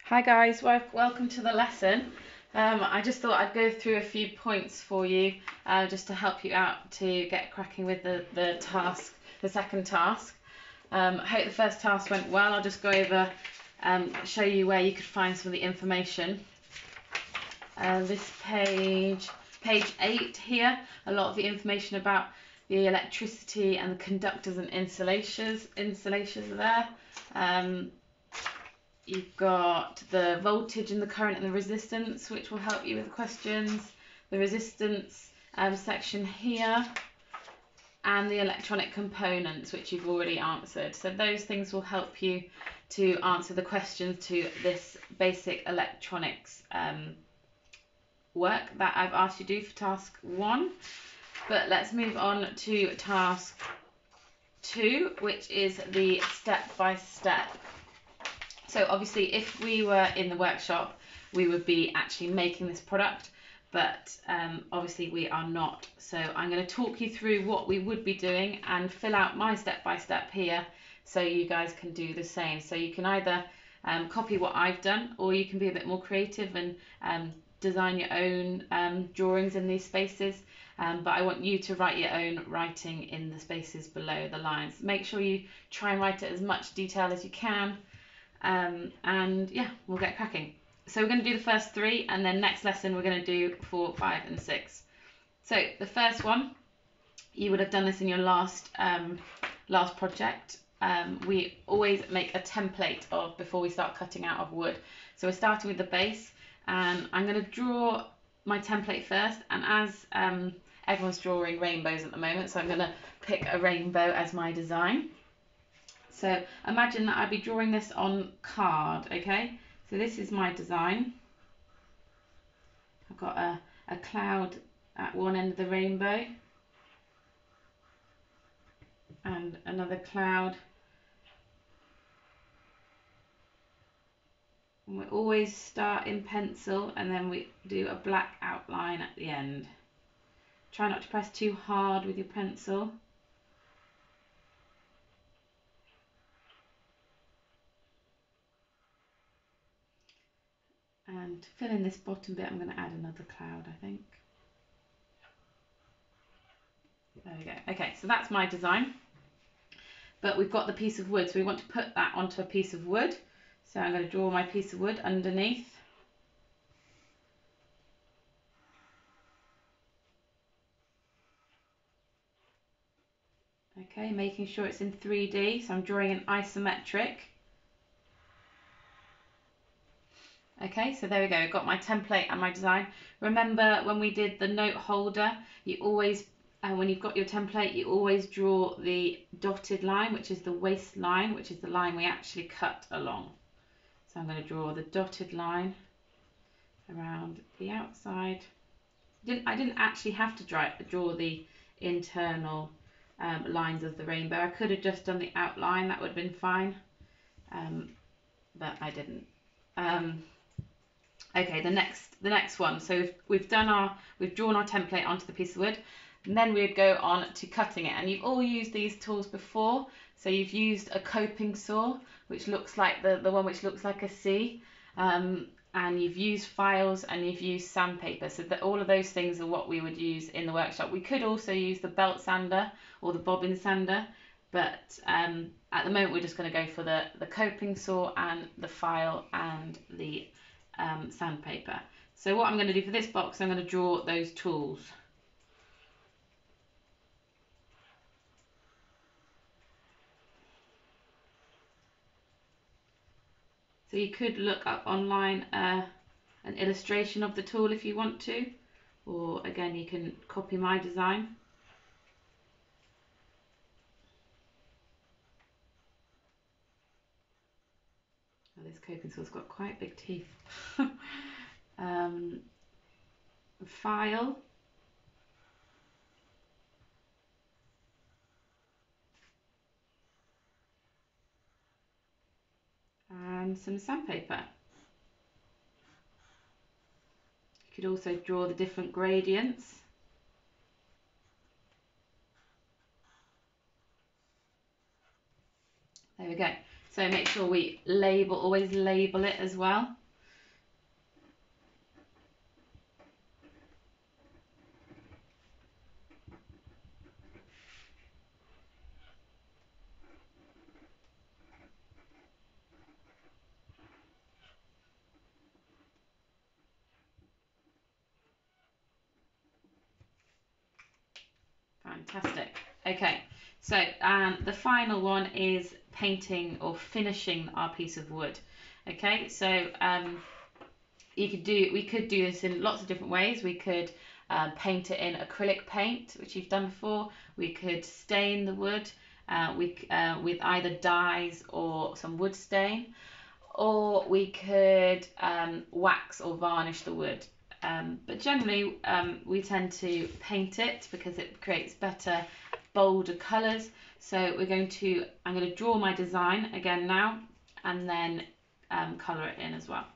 Hi guys, welcome to the lesson. I just thought I'd go through a few points for you just to help you out to get cracking with the task, the second task. I hope the first task went well. I'll just go over, show you where you could find some of the information. This page 8 here, a lot of the information about the electricity and the conductors and insulators are there. You've got the voltage and the current and the resistance, which will help you with the questions. The resistance section here, and the electronic components, which you've already answered. So those things will help you to answer the questions to this basic electronics work that I've asked you to do for task 1. But let's move on to task 2, which is the step-by-step. So obviously if we were in the workshop, we would be actually making this product, but obviously we are not. So I'm going to talk you through what we would be doing and fill out my step-by-step here so you guys can do the same. So you can either copy what I've done, or you can be a bit more creative and design your own drawings in these spaces. But I want you to write your own writing in the spaces below the lines. Make sure you try and write it as much detail as you can. And yeah, we'll get cracking. So we're going to do the first 3, and then next lesson we're going to do 4, 5 and 6. So the first one, you would have done this in your last project. We always make a template before we start cutting out of wood. So we're starting with the base, and I'm going to draw my template first, and as everyone's drawing rainbows at the moment, so I'm going to pick a rainbow as my design. So imagine that I'd be drawing this on card, okay? So this is my design. I've got a cloud at one end of the rainbow and another cloud. And we always start in pencil and then we do a black outline at the end. Try not to press too hard with your pencil. And to fill in this bottom bit, I'm going to add another cloud, I think. There we go. Okay, so that's my design. But we've got the piece of wood, so we want to put that onto a piece of wood. So I'm going to draw my piece of wood underneath. Okay, making sure it's in 3D, so I'm drawing an isometric. Okay, so there we go, I've got my template and my design. Remember when we did the note holder, you always, when you've got your template, you always draw the dotted line, which is the waist line, which is the line we actually cut along. So I'm going to draw the dotted line around the outside. I didn't actually have to draw the internal lines of the rainbow. I could have just done the outline, that would have been fine, but I didn't. Okay, the next one. So we've drawn our template onto the piece of wood, and then we'd go on to cutting it. And you've all used these tools before. So you've used a coping saw, which looks like the one which looks like a C, and you've used files and you've used sandpaper. So all of those things are what we would use in the workshop. We could also use the belt sander or the bobbin sander, but at the moment we're just going to go for the coping saw and the file and the sandpaper. So what I'm going to do for this box, I'm going to draw those tools. So you could look up online an illustration of the tool if you want to, or again you can copy my design. Oh, this coping saw's got quite big teeth. File. And some sandpaper. You could also draw the different gradients. There we go. So make sure we always label it as well. Fantastic. Okay, so the final one is painting or finishing our piece of wood. Okay, so we could do this in lots of different ways. We could paint it in acrylic paint, which you've done before. We could stain the wood with either dyes or some wood stain, or we could wax or varnish the wood. But generally we tend to paint it because it creates better, bolder colours. So I'm going to draw my design again now, and then colour it in as well.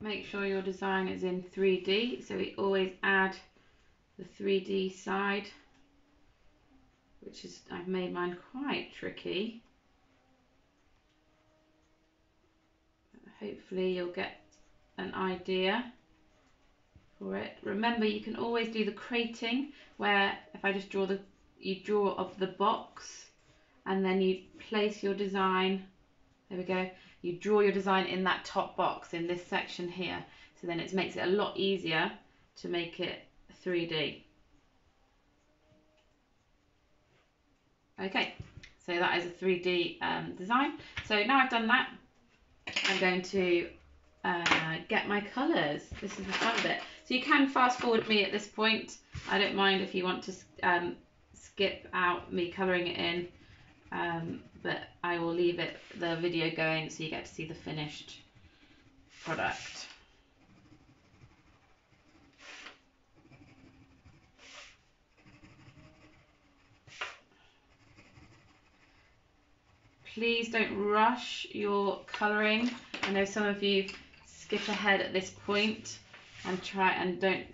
Make sure your design is in 3D, so we always add the 3D side, which is, I've made mine quite tricky. Hopefully you'll get an idea for it. Remember, you can always do the crating, where if I just draw you draw of the box, and then you place your design. There we go. You draw your design in that top box in this section here. So then it makes it a lot easier to make it 3D. Okay, so that is a 3D design. So now I've done that, I'm going to get my colours. This is the fun bit. So you can fast forward me at this point. I don't mind if you want to skip out me colouring it in, but I will leave the video going so you get to see the finished product. Please don't rush your colouring. I know some of you skip ahead at this point and don't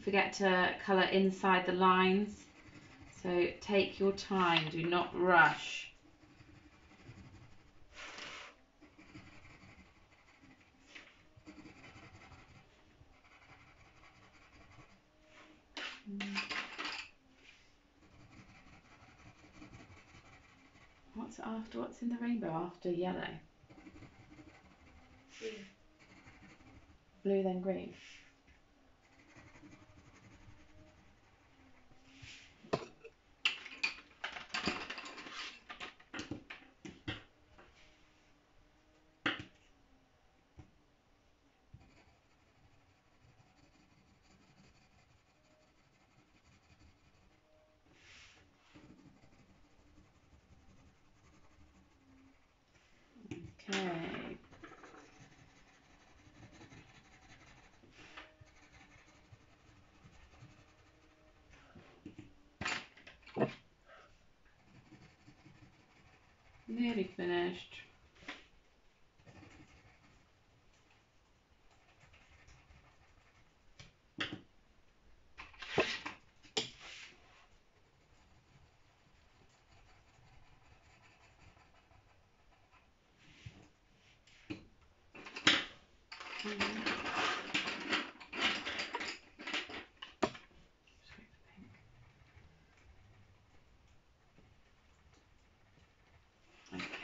forget to colour inside the lines. So take your time, do not rush. What's in the rainbow after yellow? Blue then green. Okay. Nearly finished.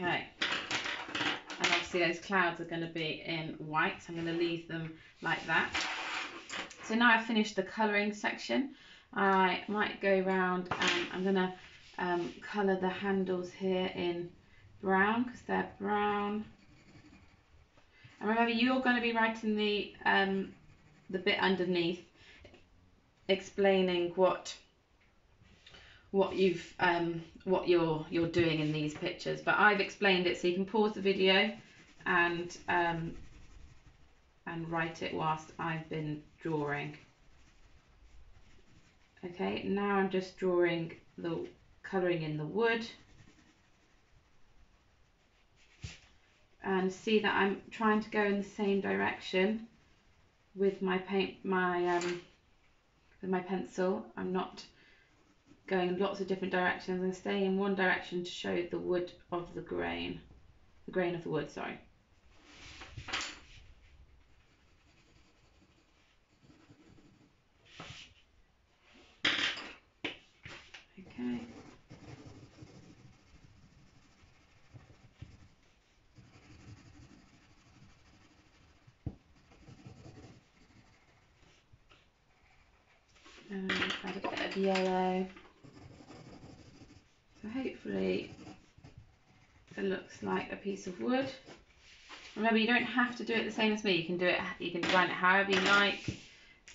Okay, and obviously those clouds are going to be in white, so I'm going to leave them like that. So now I've finished the colouring section, I might go around and I'm going to colour the handles here in brown because they're brown. And remember, you're going to be writing the bit underneath. explaining what you're doing in these pictures, but I've explained it so you can pause the video and write it whilst I've been drawing. Okay, now I'm just drawing colouring in the wood, and see that I'm trying to go in the same direction with my with my pencil. I'm not going in lots of different directions. I'm staying in one direction to show the wood of the grain of the wood, sorry. Okay. And add a bit of yellow. So hopefully it looks like a piece of wood. Remember, you don't have to do it the same as me. You can design it however you like,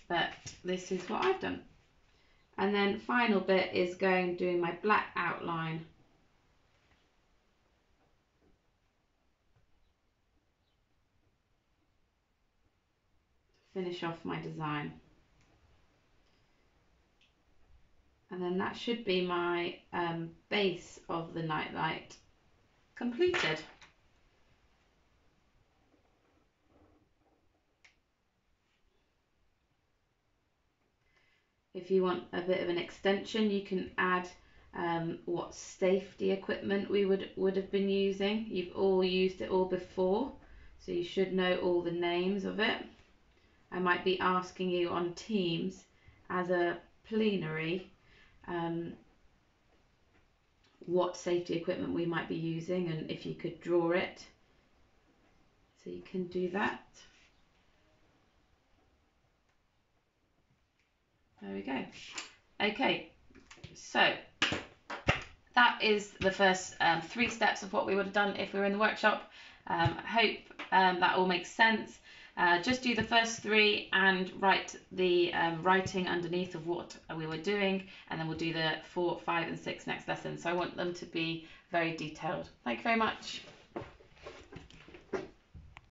but this is what I've done. And then final bit is doing my black outline. Finish off my design. And then that should be my base of the Nightlight completed. If you want a bit of an extension, you can add what safety equipment we would have been using. You've all used it all before, so you should know all the names of it. I might be asking you on Teams as a plenary what safety equipment we might be using, and if you could draw it. So you can do that. There we go. Okay, so that is the first 3 steps of what we would have done if we were in the workshop. Hope that all makes sense. Just do the first 3 and write the writing underneath of what we were doing, and then we'll do the 4, 5 and 6 next lesson. So I want them to be very detailed. Thank you very much.